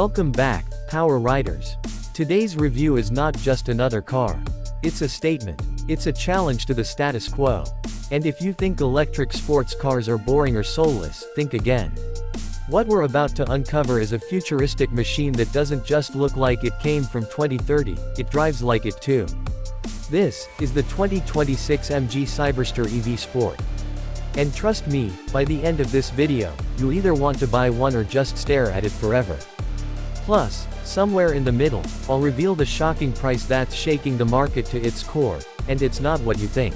Welcome back, Power Riders. Today's review is not just another car. It's a statement. It's a challenge to the status quo. And if you think electric sports cars are boring or soulless, think again. What we're about to uncover is a futuristic machine that doesn't just look like it came from 2030, it drives like it too. This is the 2026 MG Cyberster EV Sport. And trust me, by the end of this video, you'll either want to buy one or just stare at it forever. Plus, somewhere in the middle, I'll reveal the shocking price that's shaking the market to its core, and it's not what you think.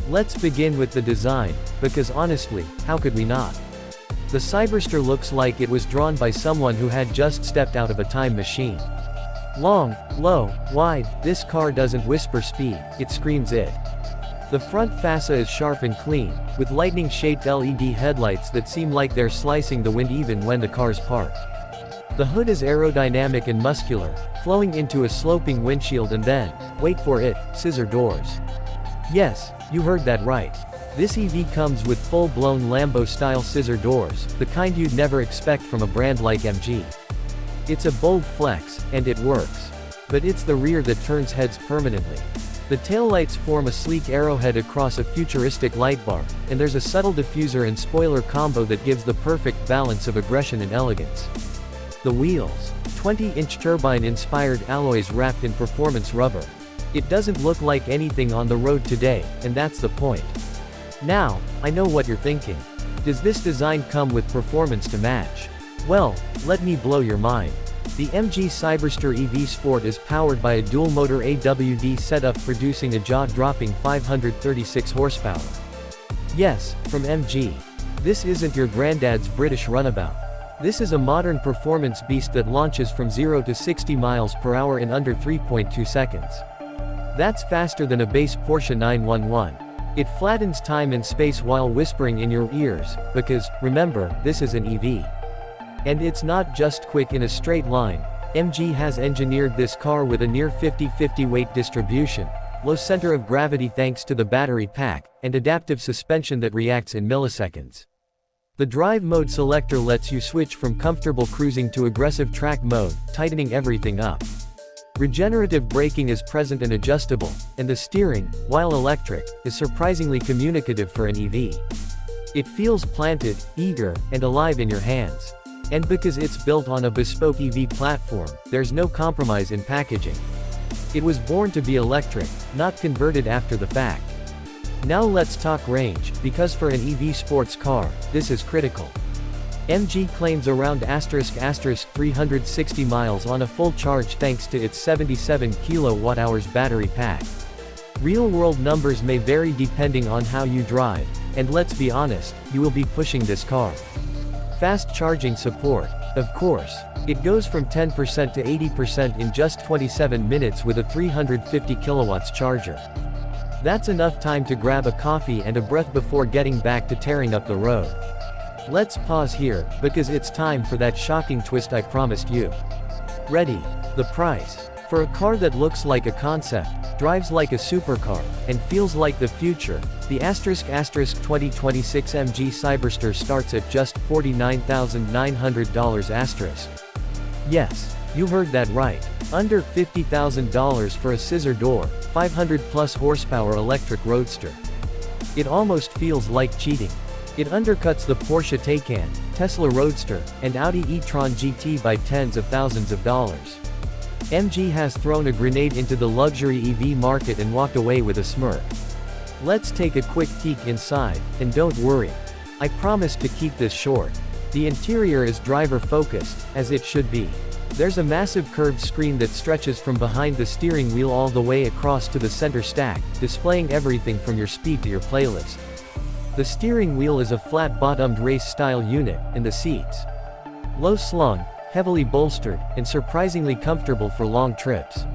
Let's begin with the design, because honestly, how could we not? The Cyberster looks like it was drawn by someone who had just stepped out of a time machine. Long, low, wide, this car doesn't whisper speed, it screams it. The front fascia is sharp and clean, with lightning-shaped LED headlights that seem like they're slicing the wind even when the car's parked. The hood is aerodynamic and muscular, flowing into a sloping windshield and then, wait for it, scissor doors. Yes, you heard that right. This EV comes with full-blown Lambo-style scissor doors, the kind you'd never expect from a brand like MG. It's a bold flex, and it works. But it's the rear that turns heads permanently. The taillights form a sleek arrowhead across a futuristic light bar, and there's a subtle diffuser and spoiler combo that gives the perfect balance of aggression and elegance. The wheels. 20-inch turbine-inspired alloys wrapped in performance rubber. It doesn't look like anything on the road today, and that's the point. Now, I know what you're thinking. Does this design come with performance to match? Well, let me blow your mind. The MG Cyberster EV Sport is powered by a dual-motor AWD setup producing a jaw-dropping 536 horsepower. Yes, from MG. This isn't your granddad's British runabout. This is a modern performance beast that launches from 0 to 60 miles per hour in under 3.2 seconds. That's faster than a base Porsche 911. It flattens time and space while whispering in your ears, because, remember, this is an EV. And it's not just quick in a straight line. MG has engineered this car with a near 50-50 weight distribution, low center of gravity thanks to the battery pack, and adaptive suspension that reacts in milliseconds. The drive mode selector lets you switch from comfortable cruising to aggressive track mode, tightening everything up. Regenerative braking is present and adjustable, and the steering, while electric, is surprisingly communicative for an EV. It feels planted, eager, and alive in your hands. And because it's built on a bespoke EV platform, there's no compromise in packaging. It was born to be electric, not converted after the fact. Now let's talk range, because for an EV sports car, this is critical. MG claims around *** 360 miles on a full charge thanks to its 77 kWh battery pack. Real-world numbers may vary depending on how you drive, and let's be honest, you will be pushing this car. Fast charging support. Of course, it goes from 10% to 80% in just 27 minutes with a 350 kilowatts charger. That's enough time to grab a coffee and a breath before getting back to tearing up the road. Let's pause here, because it's time for that shocking twist I promised you. Ready? The price. For a car that looks like a concept, drives like a supercar, and feels like the future, the ** 2026 MG Cyberster starts at just $49,900 **. Yes, you heard that right. Under $50,000 for a scissor door, 500-plus horsepower electric roadster. It almost feels like cheating. It undercuts the Porsche Taycan, Tesla Roadster, and Audi e-tron GT by tens of thousands of dollars. MG has thrown a grenade into the luxury EV market and walked away with a smirk. Let's take a quick peek inside, and don't worry. I promise to keep this short. The interior is driver-focused, as it should be. There's a massive curved screen that stretches from behind the steering wheel all the way across to the center stack, displaying everything from your speed to your playlist. The steering wheel is a flat-bottomed race-style unit, and the seats. Low-slung, heavily bolstered, and surprisingly comfortable for long trips.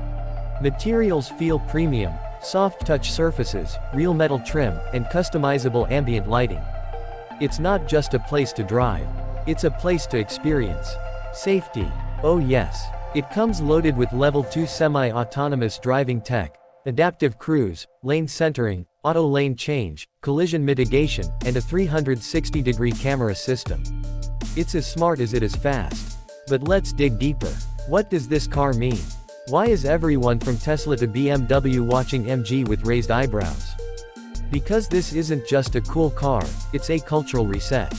Materials feel premium, soft-touch surfaces, real metal trim, and customizable ambient lighting. It's not just a place to drive. It's a place to experience. Safety. Oh yes. It comes loaded with Level 2 semi-autonomous driving tech, adaptive cruise, lane centering, auto lane change, collision mitigation, and a 360-degree camera system. It's as smart as it is fast. But let's dig deeper. What does this car mean? Why is everyone from Tesla to BMW watching MG with raised eyebrows? Because this isn't just a cool car, it's a cultural reset.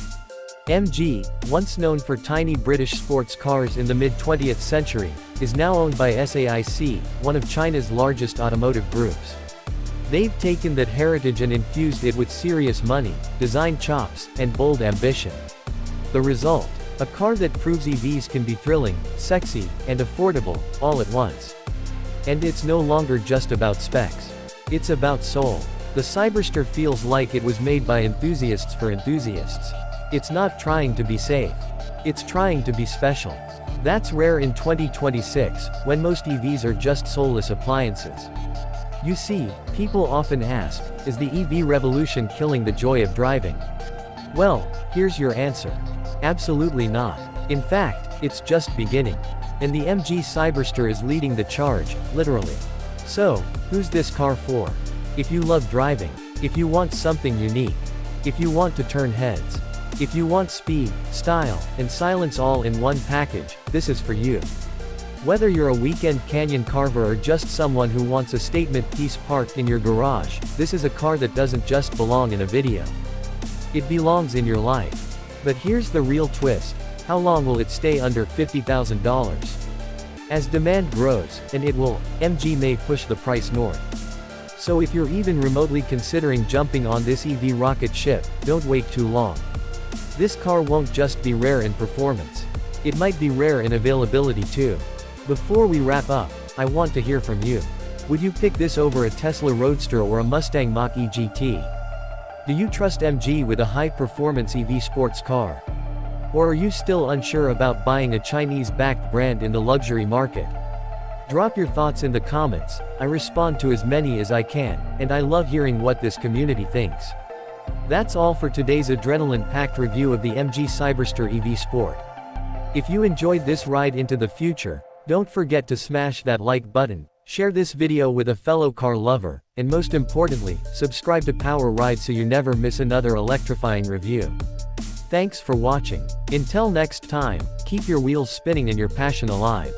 MG, once known for tiny British sports cars in the mid-20th century, is now owned by SAIC, one of China's largest automotive groups. They've taken that heritage and infused it with serious money, design chops, and bold ambition. The result? A car that proves EVs can be thrilling, sexy, and affordable, all at once. And it's no longer just about specs. It's about soul. The Cyberster feels like it was made by enthusiasts for enthusiasts. It's not trying to be safe. It's trying to be special. That's rare in 2026, when most EVs are just soulless appliances. You see, people often ask, is the EV revolution killing the joy of driving? Well, here's your answer. Absolutely not. In fact, it's just beginning. And the MG Cyberster is leading the charge, literally. So, who's this car for? If you love driving, if you want something unique, if you want to turn heads, if you want speed, style, and silence all in one package, this is for you. Whether you're a weekend canyon carver or just someone who wants a statement piece parked in your garage, this is a car that doesn't just belong in a video. It belongs in your life. But here's the real twist. How long will it stay under $50,000? As demand grows, and it will, MG may push the price north. So if you're even remotely considering jumping on this EV rocket ship, don't wait too long. This car won't just be rare in performance. It might be rare in availability too. Before we wrap up, I want to hear from you. Would you pick this over a Tesla Roadster or a Mustang Mach-E GT? Do you trust MG with a high-performance EV sports car? Or are you still unsure about buying a Chinese-backed brand in the luxury market? Drop your thoughts in the comments. I respond to as many as I can, and I love hearing what this community thinks. That's all for today's adrenaline-packed review of the MG Cyberster EV Sport. If you enjoyed this ride into the future, don't forget to smash that like button, share this video with a fellow car lover, and most importantly, subscribe to Power Ride so you never miss another electrifying review. Thanks for watching. Until next time, keep your wheels spinning and your passion alive.